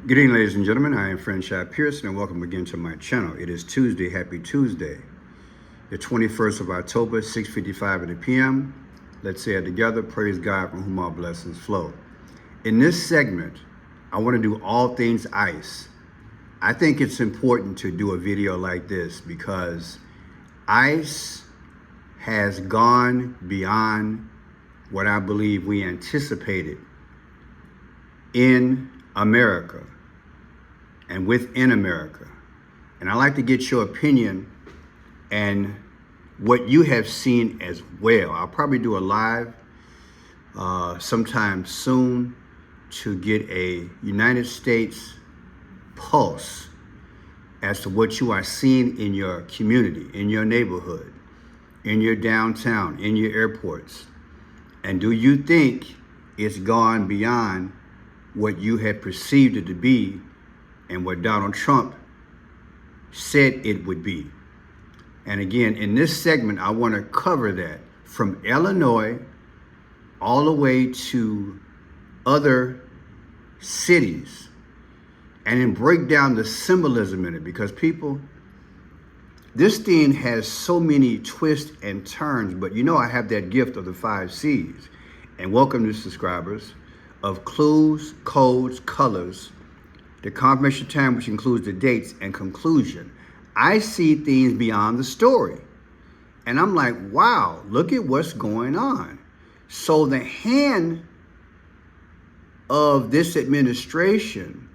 Good evening, ladies and gentlemen. I am Franchise Pearson, and welcome again to my channel. It is Tuesday. Happy Tuesday, the 21st of October, 6:55 p.m. Let's say it together. Praise God, from whom all blessings flow. In this segment, I want to do all things ICE. I think it's important to do a video like this because ICE has gone beyond what I believe we anticipated in America and within America. And I'd like to get your opinion and what you have seen as well. I'll probably do a live sometime soon to get a United States pulse as to what you are seeing in your community, in your neighborhood, in your downtown, in your airports. And do you think it's gone beyond what you had perceived it to be and what Donald Trump said it would be? And again, in this segment, I want to cover that from Illinois all the way to other cities and then break down the symbolism in it, because people, this thing has so many twists and turns, but you know I have that gift of the 5 C's. And welcome to subscribers of clues, codes, colors, the confirmation time, which includes the dates, and conclusion. I see things beyond the story. And I'm like, wow, look at what's going on. So the hand of this administration,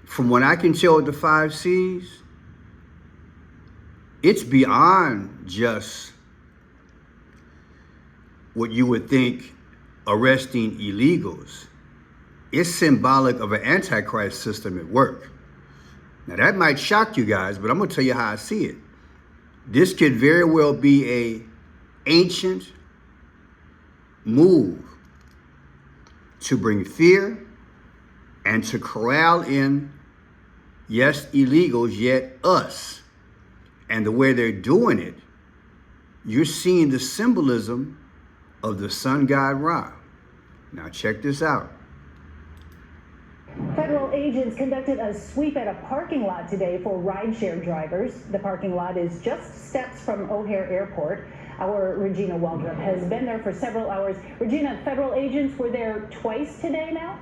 from what I can tell with the 5 C's, it's beyond just what you would think arresting illegals. It's symbolic of an antichrist system at work. Now that might shock you guys, but I'm gonna tell you how I see it. This could very well be a ancient move to bring fear and to corral in, yes, illegals, yet us. And the way they're doing it, you're seeing the symbolism of the sun god Ra. Now check this out. Federal agents conducted a sweep at a parking lot today for rideshare drivers. The parking lot is just steps from O'Hare Airport. Our Regina Waldrop has been there for several hours. Regina, federal agents were there twice today now?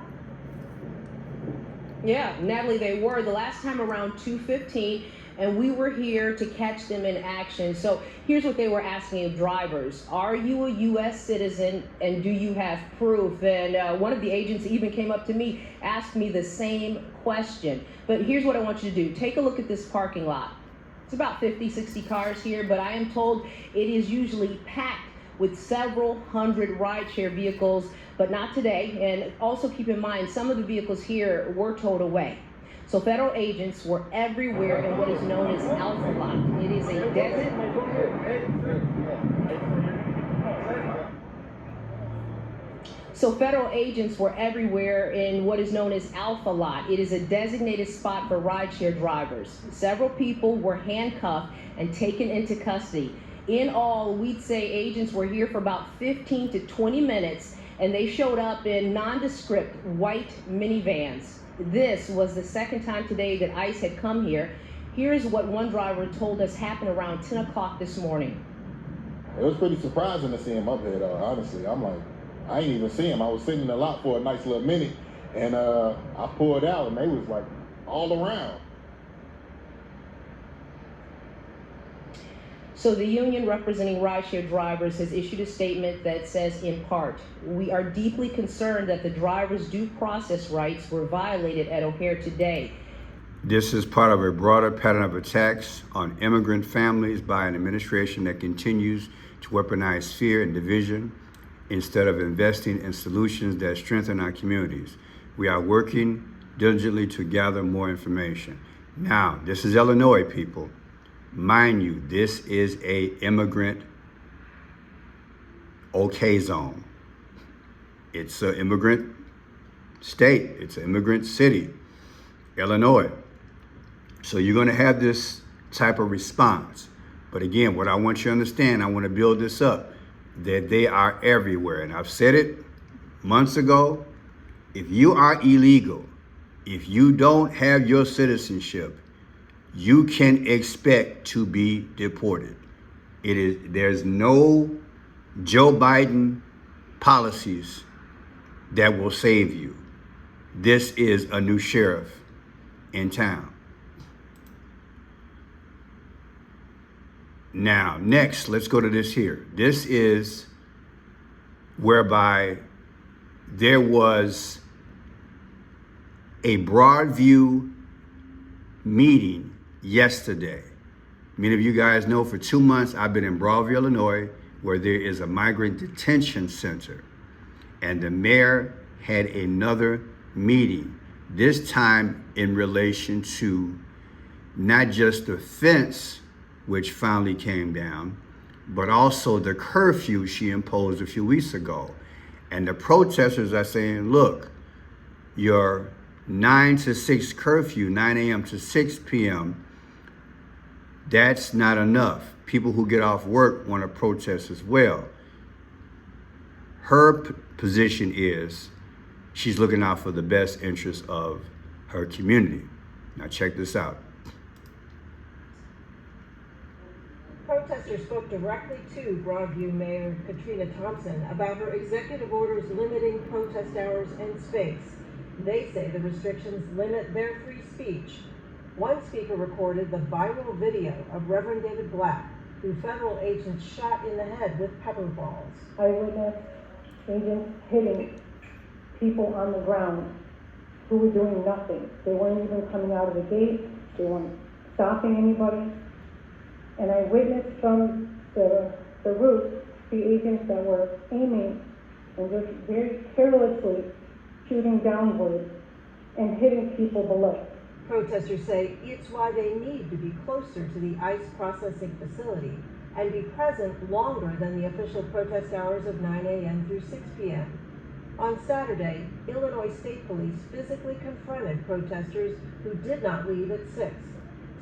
Yeah, Natalie, they were. The last time around 2:15, and we were here to catch them in action. So here's what they were asking of drivers. Are you a U.S. citizen, and do you have proof? And one of the agents even came up to me, asked me the same question. But here's what I want you to do. Take a look at this parking lot. It's about 50, 60 cars here, but I am told it is usually packed with several hundred rideshare vehicles, but not today. And also keep in mind, some of the vehicles here were towed away. So federal agents were everywhere in what is known as Alpha Lot. It is a federal agents were everywhere in what is known as Alpha Lot. It is a designated spot for rideshare drivers. Several people were handcuffed and taken into custody. In all, we'd say agents were here for about 15 to 20 minutes, and they showed up in nondescript white minivans. This was the second time today that ICE had come here. Here's what one driver told us happened around 10 o'clock this morning. It was pretty surprising to see him up here, though, honestly. I'm like, I ain't even see him. I was sitting in the lot for a nice little minute, and I pulled out, and they was like all around. So the union representing rideshare drivers has issued a statement that says, in part, we are deeply concerned that the drivers' due process rights were violated at O'Hare today. This is part of a broader pattern of attacks on immigrant families by an administration that continues to weaponize fear and division instead of investing in solutions that strengthen our communities. We are working diligently to gather more information. Now, this is Illinois, people. Mind you, this is a immigrant okay zone. It's an immigrant state. It's an immigrant city, Illinois. So you're going to have this type of response. But again, what I want you to understand, I want to build this up, that they are everywhere. And I've said it months ago. If you are illegal, If you don't have your citizenship, you can expect to be deported. There's no Joe Biden policies that will save you. This is a new sheriff in town. Now, next, let's go to this here. This is whereby there was a Broadview meeting yesterday. Many of you guys know for 2 months I've been in Broadview, Illinois, where there is a migrant detention center. And the mayor had another meeting, this time in relation to not just the fence, which finally came down, but also the curfew she imposed a few weeks ago. And the protesters are saying, look, your 9 to 6 curfew, 9 a.m. to 6 p.m., that's not enough. People who get off work want to protest as well. Her position is she's looking out for the best interests of her community. Now check this out. Protesters spoke directly to Broadview Mayor Katrina Thompson about her executive orders limiting protest hours and space. They say the restrictions limit their free speech. One speaker recorded the viral video of Reverend David Black, who federal agents shot in the head with pepper balls. I witnessed agents hitting people on the ground who were doing nothing. They weren't even coming out of the gate. They weren't stopping anybody. And I witnessed from the roof the agents that were aiming and just very carelessly shooting downward and hitting people below. Protesters say it's why they need to be closer to the ICE processing facility and be present longer than the official protest hours of 9 a.m. through 6 p.m. On Saturday, Illinois State Police physically confronted protesters who did not leave at 6.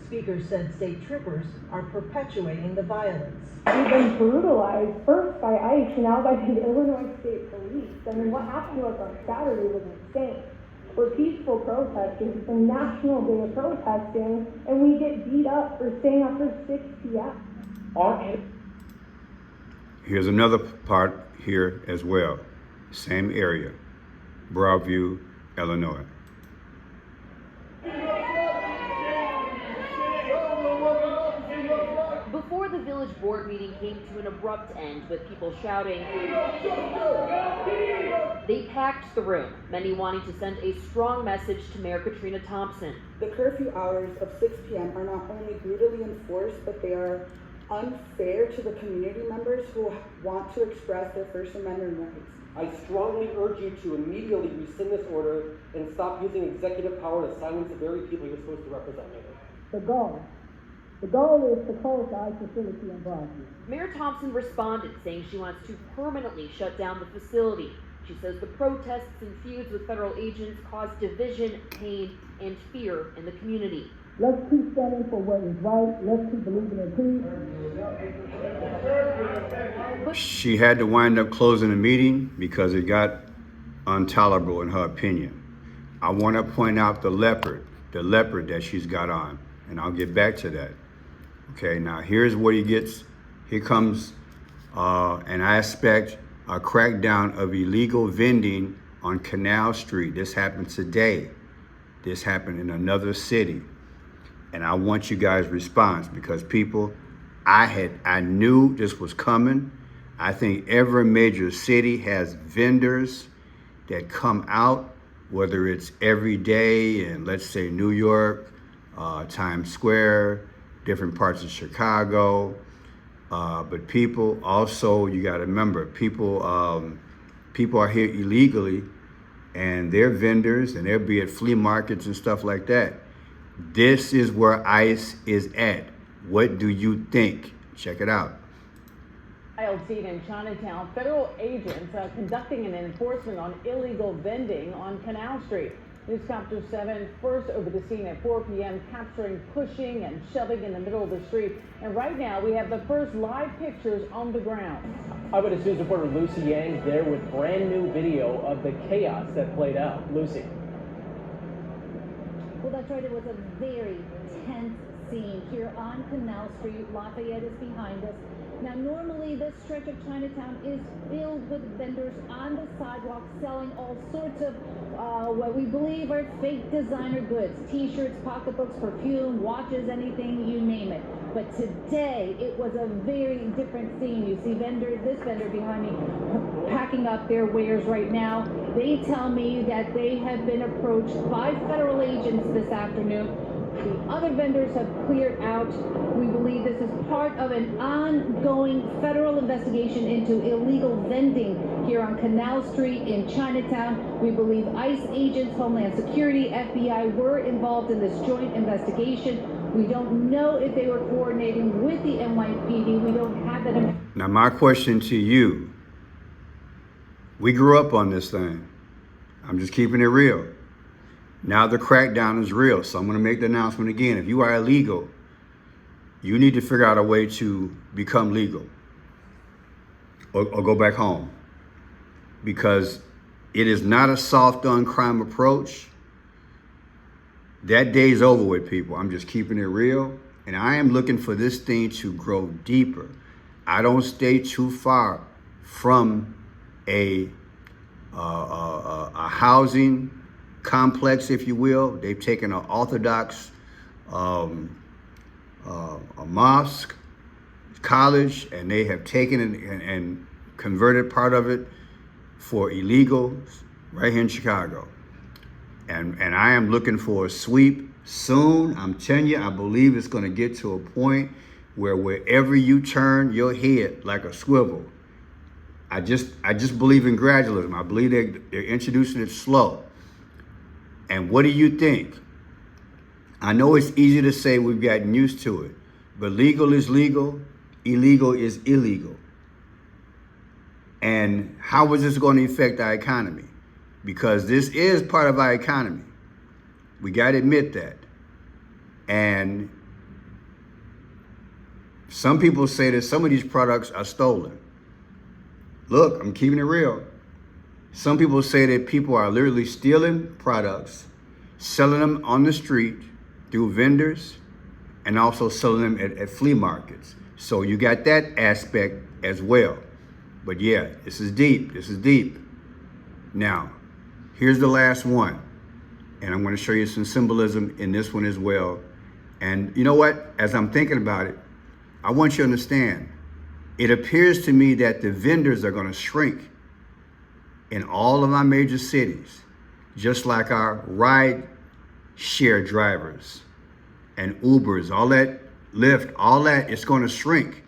Speakers said state troopers are perpetuating the violence. We've been brutalized first by ICE, now by the Illinois State Police. I mean, what happened to us on Saturday was insane. We're peaceful protesters. It's a national day of protesting, and we get beat up for staying after 6 p.m. Here's another part here as well. Same area, Broadview, Illinois. Before the village board meeting came to an abrupt end with people shouting, they packed the room, many wanting to send a strong message to Mayor Katrina Thompson. The curfew hours of 6 p.m. are not only brutally enforced, but they are unfair to the community members who want to express their First Amendment rights. I strongly urge you to immediately rescind this order and stop using executive power to silence the very people you're supposed to represent. The goal is to close the ICE facility in Broadview. Mayor Thompson responded, saying she wants to permanently shut down the facility. She says the protests and feuds with federal agents cause division, pain, and fear in the community. Let's keep standing for what is right. Let's keep believing in peace. She had to wind up closing the meeting because it got intolerable in her opinion. I want to point out the leopard that she's got on, and I'll get back to that. Okay, now here's what he gets. Here comes an aspect, a crackdown of illegal vending on Canal Street. This happened today. This happened in another city. And I want you guys' response because people, I knew this was coming. I think every major city has vendors that come out, whether it's every day in, let's say, New York, Times Square, different parts of Chicago. But people also, you got to remember, people are here illegally, and they're vendors, and they'll be at flea markets and stuff like that. This is where ICE is at. What do you think? Check it out. Wild scene in Chinatown. Federal agents conducting an enforcement on illegal vending on Canal Street. Newscopter 7 first over the scene at 4 p.m. capturing pushing and shoving in the middle of the street. And right now we have the first live pictures on the ground. Eyewitness News reporter Lucy Yang there with brand new video of the chaos that played out. Lucy. Well, that's right. It was a very tense scene here on Canal Street. Lafayette is behind us. Now, normally this stretch of Chinatown is filled with vendors on the sidewalk selling all sorts of what we believe are fake designer goods. T-shirts, pocketbooks, perfume, watches, anything, you name it. But today, it was a very different scene. You see this vendor behind me, packing up their wares right now. They tell me that they have been approached by federal agents this afternoon. The other vendors have cleared out. We believe this is part of an ongoing federal investigation into illegal vending here on Canal Street in Chinatown. We believe ICE agents, Homeland Security, FBI were involved in this joint investigation. We don't know if they were coordinating with the NYPD. We don't have that information. Now, my question to you, we grew up on this thing. I'm just keeping it real. Now the crackdown is real, so I'm going to make the announcement again. If you are illegal, you need to figure out a way to become legal or go back home, because it is not a soft on crime approach. That day's over with, people. I'm just keeping it real, and I am looking for this thing to grow deeper. I don't stay too far from a housing complex, if you will. They've taken an Orthodox a mosque, college, and they have taken it and converted part of it for illegals right here in Chicago. And I am looking for a sweep soon. I'm telling you, I believe it's going to get to a point where wherever you turn your head like a swivel, I just believe in gradualism. I believe they're introducing it slow. And what do you think? I know it's easy to say we've gotten used to it, but legal is legal, illegal is illegal. And how is this going to affect our economy? Because this is part of our economy. We got to admit that. And some people say that some of these products are stolen. Look, I'm keeping it real. Some people say that people are literally stealing products, selling them on the street through vendors, and also selling them at flea markets. So you got that aspect as well. But yeah, this is deep. This is deep. Now, here's the last one. And I'm going to show you some symbolism in this one as well. And you know what? As I'm thinking about it, I want you to understand, it appears to me that the vendors are going to shrink in all of our major cities, just like our ride share drivers and Ubers, all that, Lyft, all that, it's going to shrink,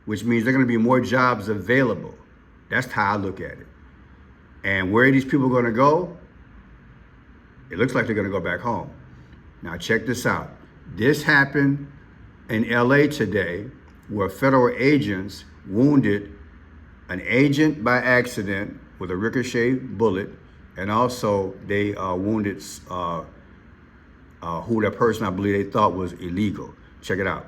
which means there are going to be more jobs available. That's how I look at it. And where are these people going to go? It looks like they're going to go back home. Now check this out. This happened in LA today, where federal agents wounded an agent by accident with a ricochet bullet, and also they wounded who that person I believe they thought was illegal. Check it out.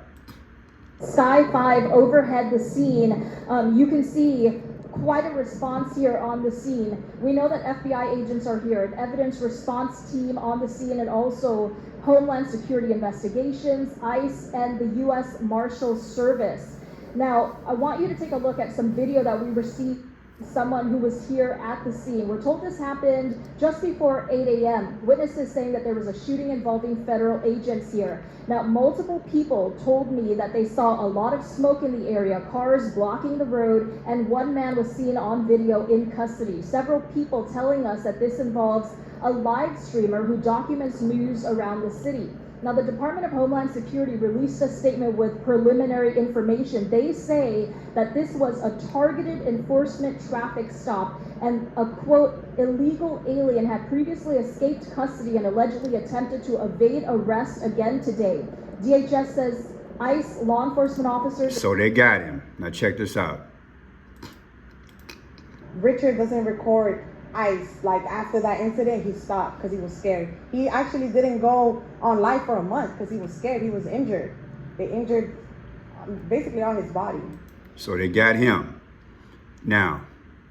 Sky 5 overhead the scene. You can see quite a response here on the scene. We know that FBI agents are here, an evidence response team on the scene, and also Homeland Security Investigations, ICE, and the U.S. Marshals Service. Now, I want you to take a look at some video that we received from someone who was here at the scene. We're told this happened just before 8 a.m. Witnesses saying that there was a shooting involving federal agents here. Now, multiple people told me that they saw a lot of smoke in the area, cars blocking the road, and one man was seen on video in custody. Several people telling us that this involves a live streamer who documents news around the city. Now, the Department of Homeland Security released a statement with preliminary information. They say that this was a targeted enforcement traffic stop, and a, quote, illegal alien had previously escaped custody and allegedly attempted to evade arrest again today. DHS says ICE law enforcement officers... So they got him. Now check this out. Richard doesn't record ICE. Like, after that incident, he stopped because he was scared. He actually didn't go on live for a month because he was scared. He was injured. They injured basically all his body. So they got him. Now,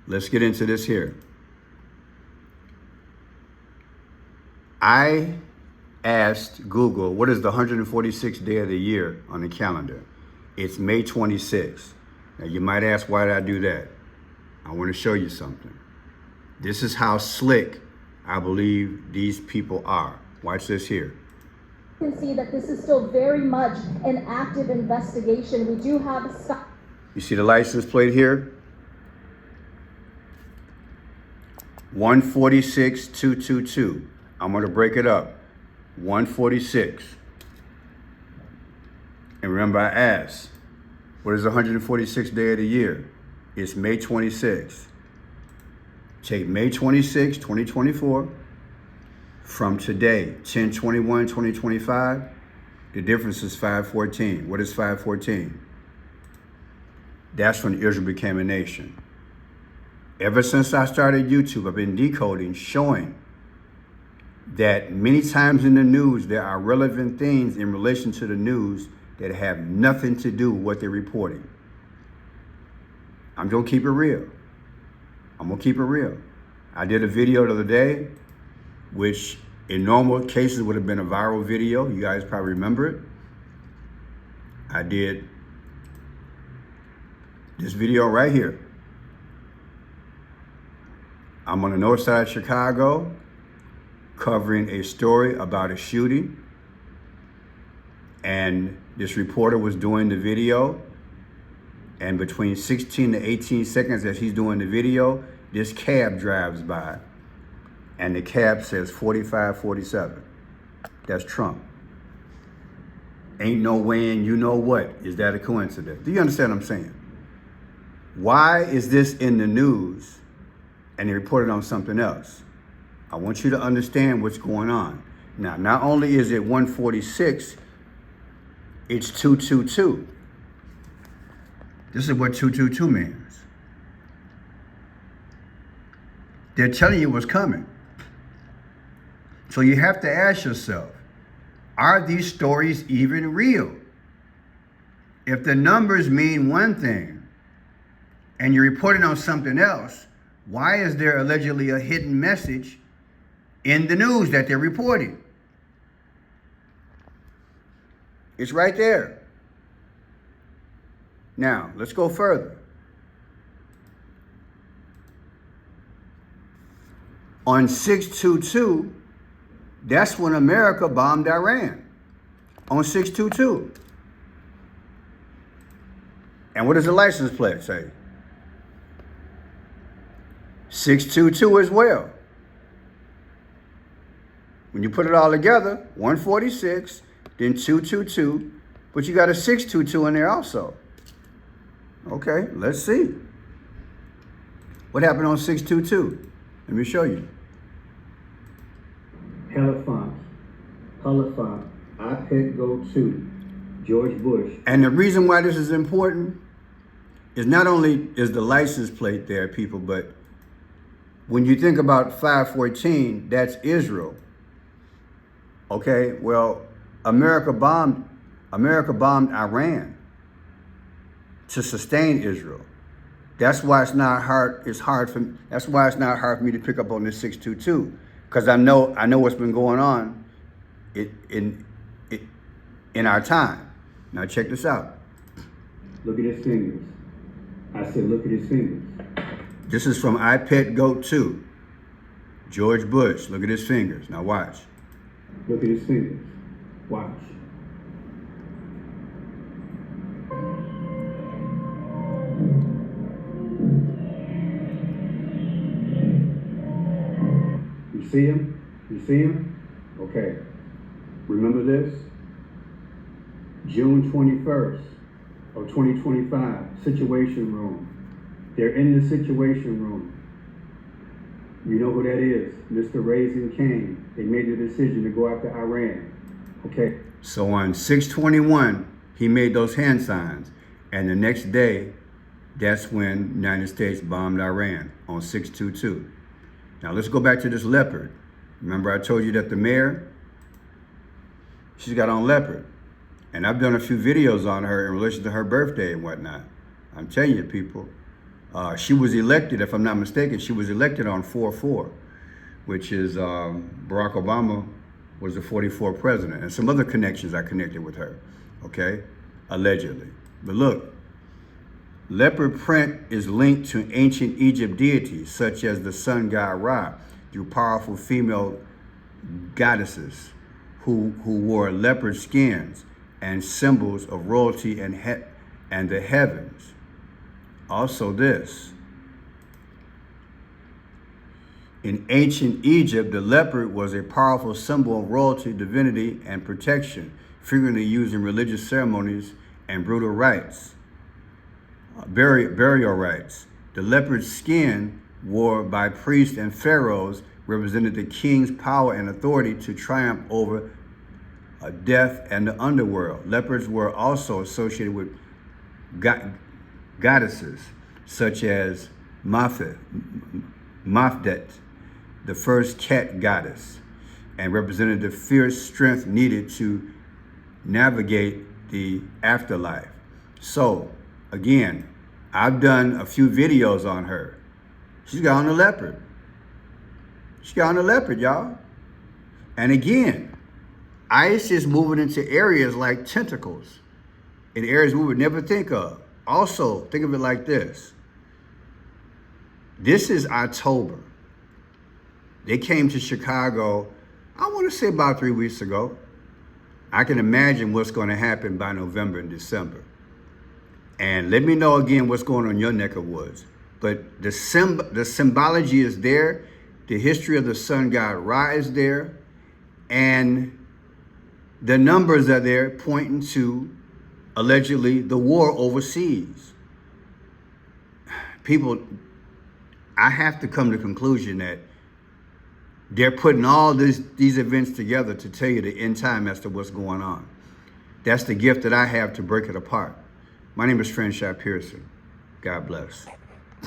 let's get into this here. I asked Google, what is the 146th day of the year on the calendar? It's May 26th. Now you might ask, why did I do that? I want to show you something. This is how slick I believe these people are. Watch this here. You can see that this is still very much an active investigation. We do have some. You see the license plate here? 146-222. I'm going to break it up. 146. And remember, I asked, what is the 146th day of the year? It's May 26th. Take May 26, 2024, from today, 10/21/2025, the difference is 514. What is 514? That's when Israel became a nation. Ever since I started YouTube, I've been decoding, showing that many times in the news, there are relevant things in relation to the news that have nothing to do with what they're reporting. I'm gonna keep it real. I did a video the other day, which in normal cases would have been a viral video. You guys probably remember it. I did this video right here. I'm on the north side of Chicago, covering a story about a shooting. And this reporter was doing the video. And between 16 to 18 seconds as he's doing the video, this cab drives by. And the cab says 4547. That's Trump. Ain't no way in you know what. Is that a coincidence? Do you understand what I'm saying? Why is this in the news and they reported on something else? I want you to understand what's going on. Now, not only is it 146, it's 222. This is what 222 means. They're telling you what's coming. So you have to ask yourself, are these stories even real? If the numbers mean one thing and you're reporting on something else, why is there allegedly a hidden message in the news that they're reporting? It's right there. Now, let's go further. On 6/22, that's when America bombed Iran. On 6/22. And what does the license plate say? 6/22 as well. When you put it all together, 146, then 222, but you got a 6/22 in there also. Okay, let's see. What happened on 6/22? Let me show you. Halifax, iPad Go 2, George Bush. And the reason why this is important is not only is the license plate there, people, but when you think about 514, that's Israel. Okay, well, America bombed Iran to sustain Israel. That's why it's not hard. That's why it's not hard for me to pick up on this 6/22, because I know what's been going on in our time. Now check this out. Look at his fingers. I said, look at his fingers. This is from iPad Go 2. George Bush. Look at his fingers. Now watch. Look at his fingers. Watch. You see him? You see him? Okay. Remember this? June 21st of 2025, Situation Room. They're in the Situation Room. You know who that is? Mr. Raising Cane. They made the decision to go after Iran. Okay. So on 6/21, he made those hand signs. And the next day, that's when the United States bombed Iran on 6/22. Now let's go back to this leopard. Remember I told you that the mayor, she's got on leopard. And I've done a few videos on her in relation to her birthday and whatnot. I'm telling you, people, she was elected, if I'm not mistaken, she was elected on 4/4, which is Barack Obama was the 44th president, and some other connections I connected with her, okay, allegedly. But look, leopard print is linked to ancient Egypt deities, such as the sun god Ra, through powerful female goddesses who wore leopard skins and symbols of royalty and the heavens. Also this, in ancient Egypt, the leopard was a powerful symbol of royalty, divinity, and protection, frequently used in religious ceremonies and brutal rites, burial rites. The leopard skin worn by priests and pharaohs represented the king's power and authority to triumph over death and the underworld. Leopards were also associated with goddesses such as Mafdet, the first cat goddess, and represented the fierce strength needed to navigate the afterlife. So, again, I've done a few videos on her. She's got on a leopard. She got on a leopard, y'all. And again, ICE is moving into areas like tentacles, in areas we would never think of. Also, think of it like this. This is October. They came to Chicago, I want to say about 3 weeks ago. I can imagine what's going to happen by November and December. And let me know again what's going on in your neck of woods. But the symbology is there. The history of the sun god Ra is there. And the numbers are there pointing to, allegedly, the war overseas. People, I have to come to the conclusion that they're putting all these events together to tell you the end time as to what's going on. That's the gift that I have to break it apart. My name is Franchise Pearson. God bless.